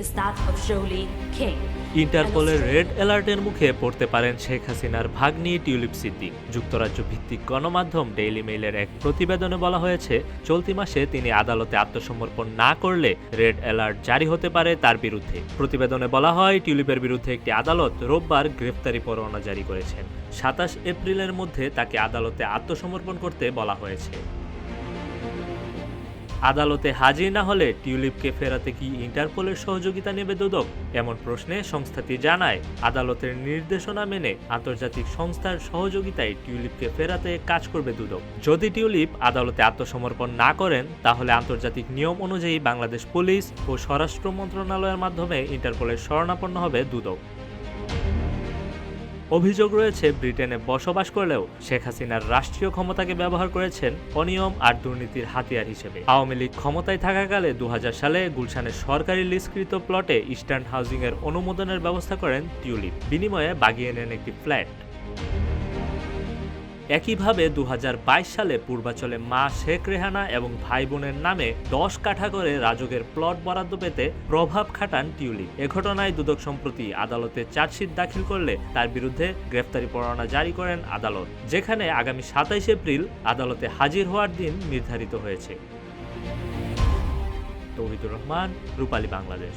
is that of Jolie King. ইন্টারপোলের red অ্যালার্টের মুখে পড়তে পারেন শেখ হাসিনার ভাগ্নি টিউলিপ সিদ্দিক। যুক্তরাজ্য ভিত্তিক গণমাধ্যম ডেইলি মেইলের এক প্রতিবেদনে বলা হয়েছে, চলতি মাসে তিনি আদালতে আত্মসমর্পণ না করলে রেড অ্যালার্ট জারি হতে পারে তার বিরুদ্ধে। প্রতিবেদনে বলা হয়, টিউলিপের বিরুদ্ধে একটি আদালত রোববার গ্রেফতারি পরোয়ানা জারি করেছেন। 27 এপ্রিলের মধ্যে তাকে আদালতে আত্মসমর্পণ করতে বলা হয়েছে। আদালতে হাজির না হলে টিউলিপকে ফেরাতে কি ইন্টারপোলের সহযোগিতা নেবে দুদক? এমন প্রশ্নে সংস্থাটি জানায়, আদালতের নির্দেশনা মেনে আন্তর্জাতিক সংস্থার সহযোগিতায় টিউলিপকে ফেরাতে কাজ করবে দুদক। যদি টিউলিপ আদালতে আত্মসমর্পণ না করেন, তাহলে আন্তর্জাতিক নিয়ম অনুযায়ী বাংলাদেশ পুলিশ ও স্বরাষ্ট্র মন্ত্রণালয়ের মাধ্যমে ইন্টারপোলের শরণাপন্ন হবে দুদক। অভিযোগ রয়েছে, ব্রিটেনে বসবাস করলেও শেখ হাসিনার রাষ্ট্রীয় ক্ষমতাকে ব্যবহার করেছেন অনিয়ম আর দুর্নীতির হাতিয়ার হিসেবে। আওয়ামী লীগ ক্ষমতায় থাকাকালে 2000 সালে গুলশানের সরকারি লিজকৃত প্লটে ইস্টার্ন হাউজিং এর অনুমোদনের ব্যবস্থা করেন টিউলিপ। বিনিময়ে বাগিয়ে নেন একটি ফ্ল্যাট। একইভাবে 2022 সালে পূর্বাচলে মা শেখ রেহানা এবং ভাই বোনের নামে 10 কাঠা করে রাজকের প্লট বরাদ্দ পেতে প্রভাব খাটান টিউলিপ। এ ঘটনায় দুদক সম্প্রতি আদালতে চার্জশিট দাখিল করলে তার বিরুদ্ধে গ্রেফতারি পরোয়ানা জারি করেন আদালত, যেখানে আগামী 27 এপ্রিল আদালতে হাজির হওয়ার দিন নির্ধারিত হয়েছে। তৌহিদুর রহমান, রূপালী বাংলাদেশ।